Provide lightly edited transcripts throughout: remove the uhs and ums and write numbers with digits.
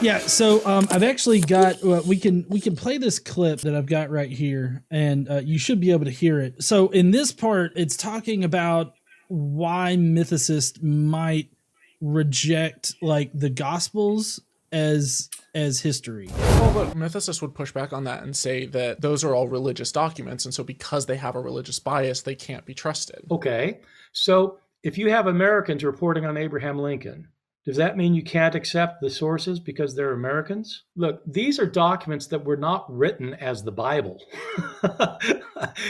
Yeah, so I've actually got we can play this clip that I've got right here, and you should be able to hear it. So in this part, it's talking about why mythicists might reject like the Gospels as history. Well, look, mythicists would push back on that and say that those are all religious documents, and so because they have a religious bias, they can't be trusted. Okay, so if you have Americans reporting on Abraham Lincoln, does that mean you can't accept the sources because they're Americans? Look, these are documents that were not written as the Bible.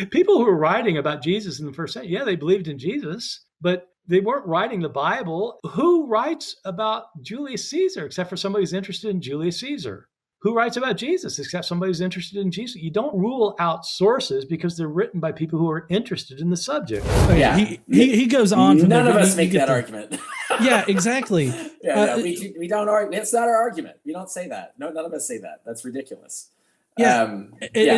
People who were writing about Jesus in the first century, yeah, they believed in Jesus, but they weren't writing the Bible. Who writes about Julius Caesar except for somebody who's interested in Julius Caesar? Who writes about Jesus except somebody who's interested in Jesus? You don't rule out sources because they're written by people who are interested in the subject. Yeah, he goes on. From None of us make that argument. Yeah, exactly. We don't argue. It's not our argument. We don't say that. No, none of us say that. That's ridiculous. Yeah,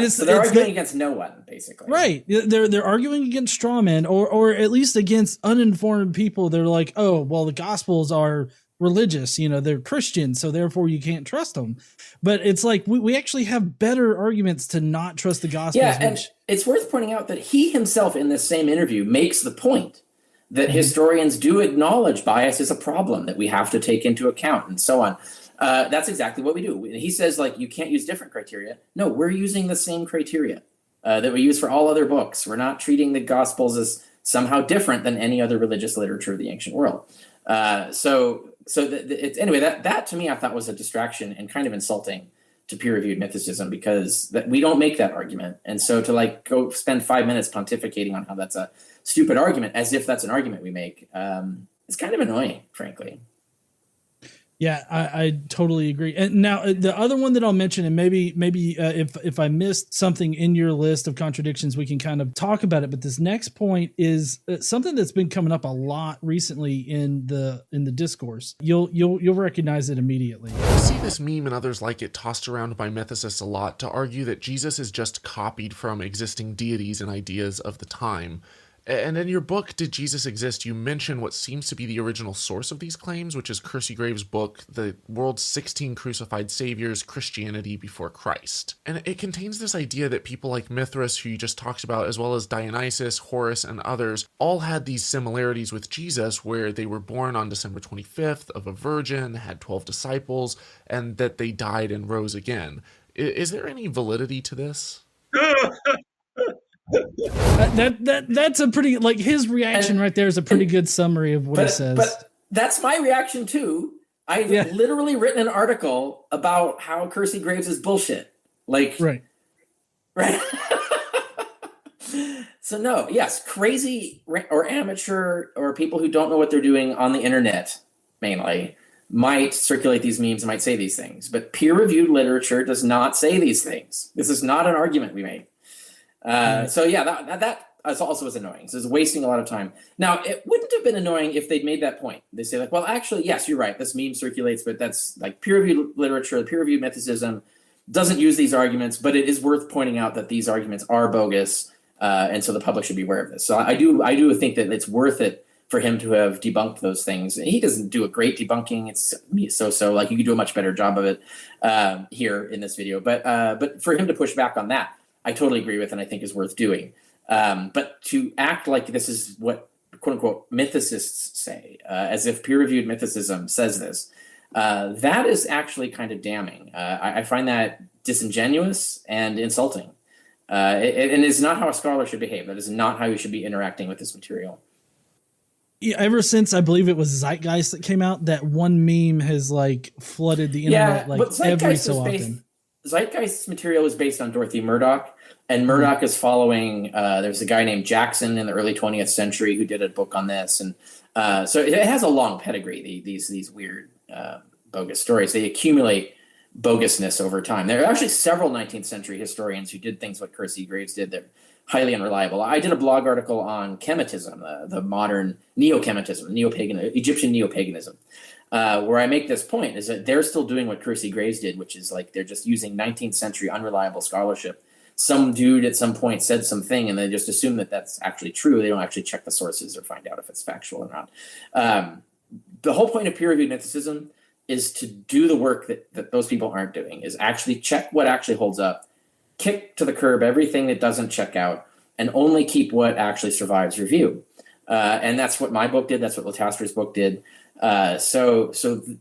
so they're arguing against no one, basically. Right. They're arguing against strawmen, or at least against uninformed people. They're like, oh, well, the Gospels are religious, they're Christian, so therefore you can't trust them. But it's like we actually have better arguments to not trust the Gospels. Yeah, and it's worth pointing out that he himself in this same interview makes the point that historians do acknowledge bias is a problem that we have to take into account and so on. That's exactly what we do. He says, like, you can't use different criteria. No, we're using the same criteria that we use for all other books. We're not treating the Gospels as somehow different than any other religious literature of the ancient world. Anyway, that to me I thought was a distraction and kind of insulting to peer-reviewed mythicism, because we don't make that argument. And so to go spend 5 minutes pontificating on how that's a stupid argument as if that's an argument we make, it's kind of annoying, frankly. Yeah, I totally agree. And now the other one that I'll mention, and maybe if I missed something in your list of contradictions, we can kind of talk about it. But this next point is something that's been coming up a lot recently in the discourse. You'll recognize it immediately. I see this meme and others like it tossed around by mythicists a lot to argue that Jesus is just copied from existing deities and ideas of the time. And in your book, Did Jesus Exist?, you mention what seems to be the original source of these claims, which is Kersey Graves' book, The World's 16 Crucified Saviors, Christianity Before Christ. And it contains this idea that people like Mithras, who you just talked about, as well as Dionysus, Horus, and others, all had these similarities with Jesus, where they were born on December 25th of a virgin, had 12 disciples, and that they died and rose again. Is there any validity to this? That's a pretty, like, his reaction right there is a pretty good summary of what he says. But that's my reaction too. I've literally written an article about how Kersey Graves is bullshit. Right. So no, yes, crazy or amateur or people who don't know what they're doing on the internet mainly might circulate these memes and might say these things. But peer-reviewed literature does not say these things. This is not an argument we make. So yeah, that also was annoying. So it's wasting a lot of time. Now, it wouldn't have been annoying if they'd made that point. They say like, well, actually, yes, you're right. This meme circulates, but that's like peer-reviewed literature, peer-reviewed mythicism doesn't use these arguments, but it is worth pointing out that these arguments are bogus. And so the public should be aware of this. So I do think that it's worth it for him to have debunked those things. He doesn't do a great debunking. It's so like you could do a much better job of it here in this video. But for him to push back on that, I totally agree with and I think is worth doing. But to act like this is what quote unquote mythicists say, as if peer-reviewed mythicism says this, that is actually kind of damning. I find that disingenuous and insulting. And it's not how a scholar should behave. That is not how you should be interacting with this material. Yeah, ever since I believe it was Zeitgeist that came out, that one meme has like flooded the internet every so often. Zeitgeist's material is based on Dorothy Murdoch, and Murdoch is following. There's a guy named Jackson in the early 20th century who did a book on this, and so it has a long pedigree. These weird bogus stories, they accumulate bogusness over time. There are actually several 19th century historians who did things like Kersey Graves did that are highly unreliable. I did a blog article on Kemetism, the modern neo-Kemetism, Egyptian neo-paganism. Where I make this point is that they're still doing what Kersey Graves did, which is like they're just using 19th century unreliable scholarship. Some dude at some point said something and they just assume that that's actually true. They don't actually check the sources or find out if it's factual or not. The whole point of peer-reviewed mythicism is to do the work that those people aren't doing, is actually check what actually holds up, kick to the curb everything that doesn't check out, and only keep what actually survives review. And that's what my book did. That's what Lataster's book did. So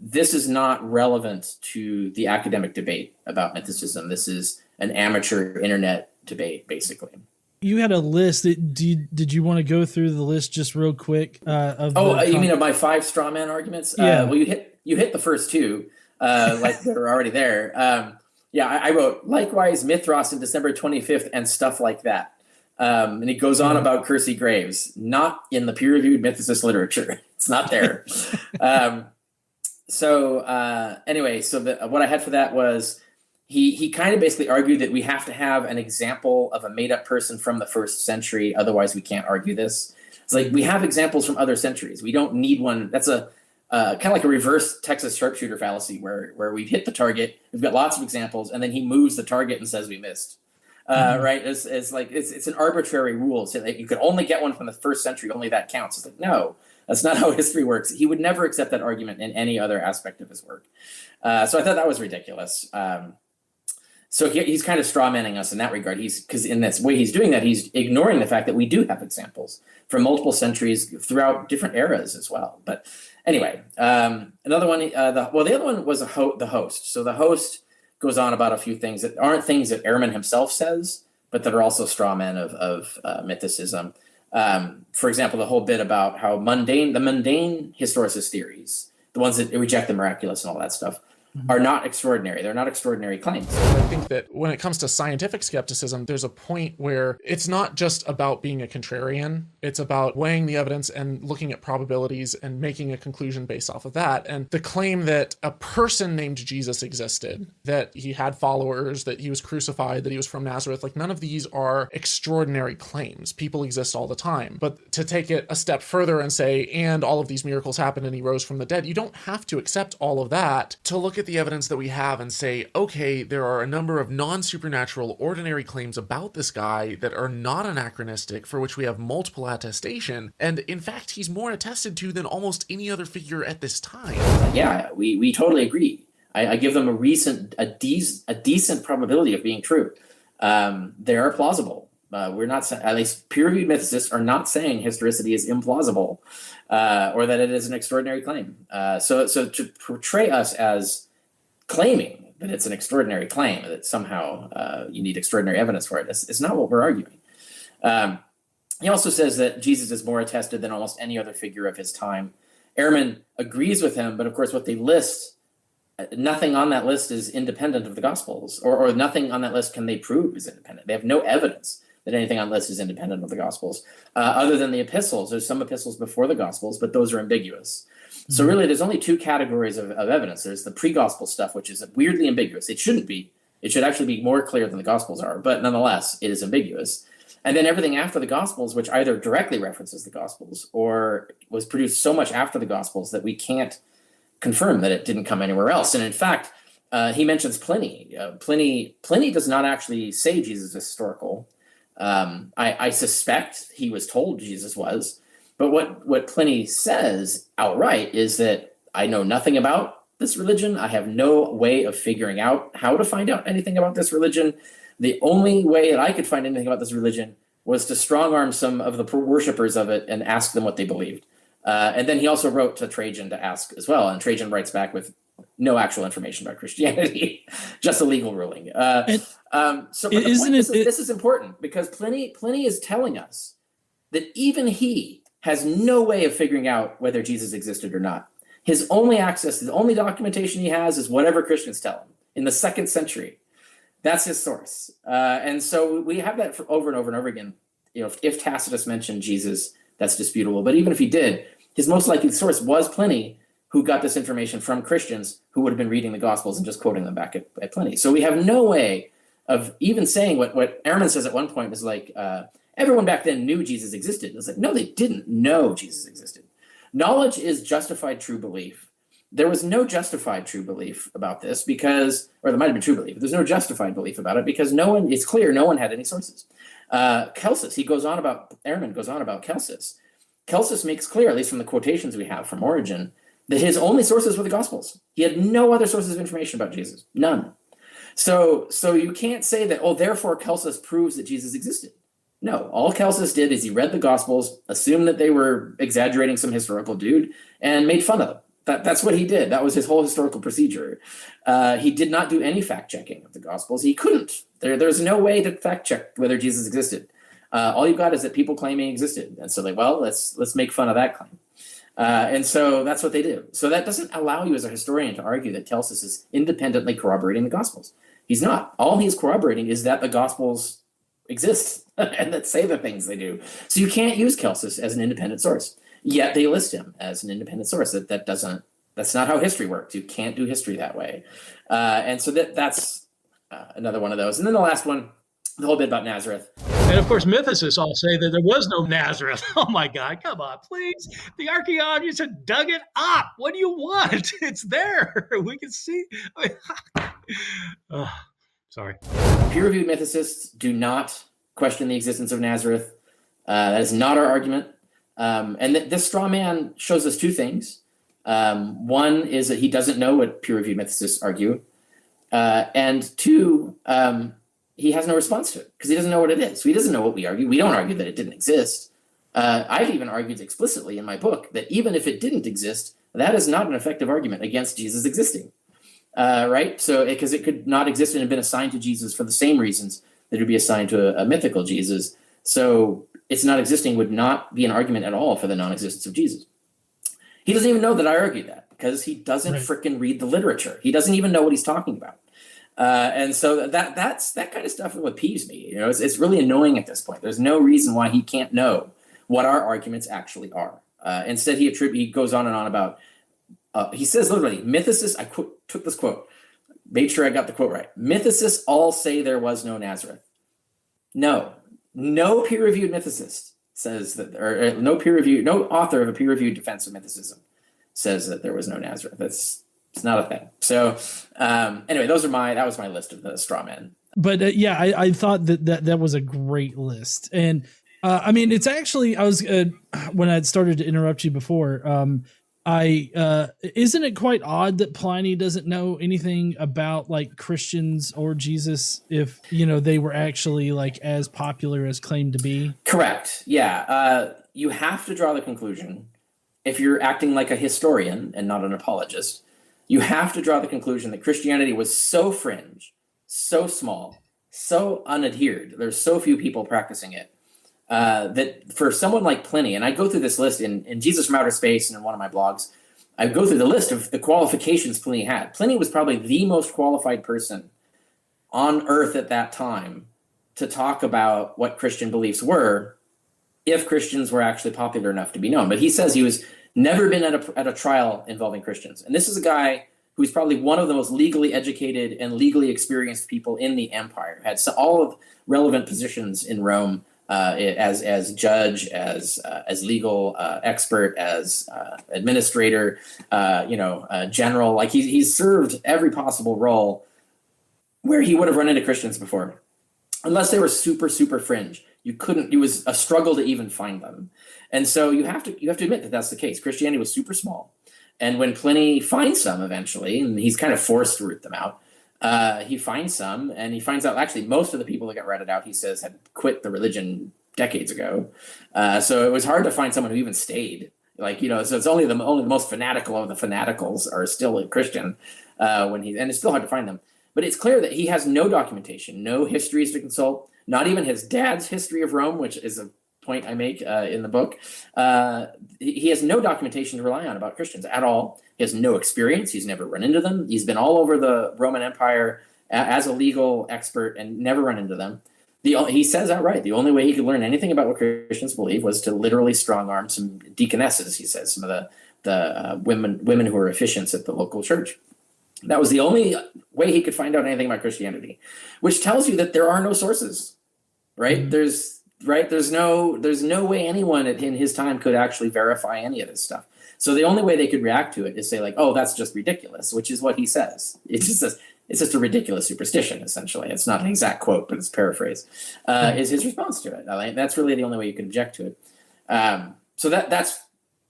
this is not relevant to the academic debate about mythicism. This is an amateur internet debate, basically. You had a list. Did you want to go through the list just real quick? You mean of my 5 straw man arguments? Yeah. Well, you hit the first 2, like they were already there. I wrote likewise Mithras in December 25th and stuff like that. And he goes on about Kersey Graves, not in the peer-reviewed mythicist literature. It's not there. What I had for that was he kind of basically argued that we have to have an example of a made-up person from the 1st century, otherwise we can't argue this. It's like we have examples from other centuries. We don't need one. That's a kind of like a reverse Texas sharpshooter fallacy where we've hit the target, we've got lots of examples, and then he moves the target and says we missed. Right? It's like it's an arbitrary rule. So that you could only get one from the 1st century, only that counts. It's like, no, that's not how history works. He would never accept that argument in any other aspect of his work. So I thought that was ridiculous. So he's kind of strawmanning us in that regard. Because in this way he's doing that, he's ignoring the fact that we do have examples from multiple centuries throughout different eras as well. But anyway, another one. The other one was the host. So the host goes on about a few things that aren't things that Ehrman himself says, but that are also straw men of mythicism. For example, the whole bit about how the mundane historicist theories, the ones that reject the miraculous and all that stuff, are not extraordinary. They're not extraordinary claims. I think that when it comes to scientific skepticism, there's a point where it's not just about being a contrarian. It's about weighing the evidence and looking at probabilities and making a conclusion based off of that. And the claim that a person named Jesus existed, that he had followers, that he was crucified, that he was from Nazareth, like none of these are extraordinary claims. People exist all the time. But to take it a step further and say, and all of these miracles happened and he rose from the dead, you don't have to accept all of that to look at the evidence that we have and say, okay, there are a number of non-supernatural ordinary claims about this guy that are not anachronistic, for which we have multiple attestation, and in fact he's more attested to than almost any other figure at this time. Yeah, we totally agree. I give them a decent probability of being true. They are plausible. We're not, at least peer-reviewed mythicists are not saying historicity is implausible or that it is an extraordinary claim. So to portray us as claiming that it's an extraordinary claim, that somehow you need extraordinary evidence for it, it's not what we're arguing. He also says that Jesus is more attested than almost any other figure of his time. Ehrman agrees with him, but of course what they list, nothing on that list is independent of the Gospels, or nothing on that list can they prove is independent. They have no evidence that anything on the list is independent of the Gospels, other than the epistles. There's some epistles before the Gospels, but those are ambiguous. So really, there's only 2 categories of evidence. There's the pre-gospel stuff, which is weirdly ambiguous. It shouldn't be. It should actually be more clear than the Gospels are, but nonetheless, it is ambiguous. And then everything after the Gospels, which either directly references the Gospels or was produced so much after the Gospels that we can't confirm that it didn't come anywhere else. And in fact, he mentions Pliny. Pliny does not actually say Jesus is historical. I suspect he was told Jesus was. But what Pliny says outright is that I know nothing about this religion. I have no way of figuring out how to find out anything about this religion. The only way that I could find anything about this religion was to strong-arm some of the worshippers of it and ask them what they believed. And then he also wrote to Trajan to ask as well. And Trajan writes back with no actual information about Christianity, just a legal ruling. This is important because Pliny is telling us that even he has no way of figuring out whether Jesus existed or not. His only access, the only documentation he has is whatever Christians tell him in the 2nd century. That's his source. And so we have that for over and over and over again. You know, if Tacitus mentioned Jesus, that's disputable. But even if he did, his most likely source was Pliny, who got this information from Christians who would have been reading the Gospels and just quoting them back at Pliny. So we have no way of even saying what Ehrman says at one point is like, everyone back then knew Jesus existed. It's like, no, they didn't know Jesus existed. Knowledge is justified true belief. There was no justified true belief about this because, or there might have been true belief, but there's no justified belief about it because it's clear no one had any sources. Celsus, Ehrman goes on about Celsus. Celsus makes clear, at least from the quotations we have from Origen, that his only sources were the Gospels. He had no other sources of information about Jesus, none. So you can't say that, oh, therefore Celsus proves that Jesus existed. No, all Celsus did is he read the Gospels, assumed that they were exaggerating some historical dude, and made fun of them. That's what he did. That was his whole historical procedure. He did not do any fact-checking of the Gospels. He couldn't. There's no way to fact-check whether Jesus existed. All you've got is that people claim he existed. And so let's make fun of that claim. And so that's what they do. So that doesn't allow you as a historian to argue that Celsus is independently corroborating the Gospels. He's not. All he's corroborating is that the Gospels exist and that say the things they do. So you can't use Celsus as an independent source. Yet they list him as an independent source. That's not how history works. You can't do history that way. And so that's another one of those. And then the last one, the whole bit about Nazareth. And of course, mythicists all say that there was no Nazareth. Oh my God, come on, please. The archaeologists have dug it up. What do you want? It's there. We can see. Oh, sorry. Peer-reviewed mythicists do not question the existence of Nazareth. That is not our argument. And this straw man shows us two things. One is that he doesn't know what peer-reviewed mythicists argue. And two, he has no response to it because he doesn't know what it is. So he doesn't know what we argue. We don't argue that it didn't exist. I've even argued explicitly in my book that even if it didn't exist, that is not an effective argument against Jesus existing. Right? So because it could not exist and have been assigned to Jesus for the same reasons that it would be assigned to a mythical Jesus. So its not existing would not be an argument at all for the non-existence of Jesus. He doesn't even know that I argued that because he doesn't frickin' read the literature. He doesn't even know what he's talking about. And so that's that kind of stuff is what peeves me. You know, it's really annoying at this point. There's no reason why he can't know what our arguments actually are. Instead, he goes on and on about, he says literally, mythicists, took this quote, made sure I got the quote right. Mythicists all say there was no Nazareth. No peer-reviewed mythicist says that, or no author of a peer-reviewed defense of mythicism says that there was no Nazareth. It's not a thing. So anyway, that was my list of the straw men. But I thought that was a great list. And I mean, it's actually, I was, when I started to interrupt you before, isn't it quite odd that Pliny doesn't know anything about like Christians or Jesus if, they were actually like as popular as claimed to be? Correct. Yeah. You have to draw the conclusion, if you're acting like a historian and not an apologist, you have to draw the conclusion that Christianity was so fringe, so small, so unadhered, there's so few people practicing it, that for someone like Pliny, and I go through this list in Jesus from Outer Space and in one of my blogs, I go through the list of the qualifications Pliny had. Pliny was probably the most qualified person on earth at that time to talk about what Christian beliefs were, if Christians were actually popular enough to be known. But he says he was never been at a trial involving Christians. And this is a guy who's probably one of the most legally educated and legally experienced people in the empire, had all of relevant positions in Rome, as judge, as legal expert, as administrator, general. Like he's served every possible role where he would have run into Christians before, unless they were super, super fringe. It was a struggle to even find them. And so you have to admit that that's the case. Christianity was super small. And when Pliny finds some eventually, and he's kind of forced to root them out, he finds some, and he finds out actually most of the people that got ratted out, he says, had quit the religion decades ago. So it was hard to find someone who even stayed. So it's only the most fanatical of the fanaticals are still a Christian and it's still hard to find them. But it's clear that he has no documentation, no histories to consult, not even his dad's history of Rome, which is a point I make in the book. He has no documentation to rely on about Christians at all. He has no experience. He's never run into them. He's been all over the Roman Empire as a legal expert and never run into them. He says outright, the only way he could learn anything about what Christians believe was to literally strong-arm some deaconesses, he says, some of the women who were officiants at the local church. That was the only way he could find out anything about Christianity, which tells you that there are no sources, right? Mm-hmm. There's no way anyone in his time could actually verify any of this stuff. So the only way they could react to it is say like, oh, that's just ridiculous, which is what he says. It's just a ridiculous superstition, essentially. It's not an exact quote, but it's paraphrased, is his response to it. That's really the only way you can object to it. So that's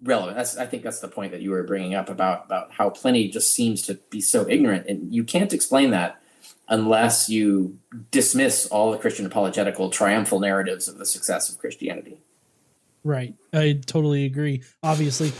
relevant. I think that's the point that you were bringing up about how Pliny just seems to be so ignorant, and you can't explain that unless you dismiss all the Christian apologetical triumphal narratives of the success of Christianity. Right. I totally agree, obviously.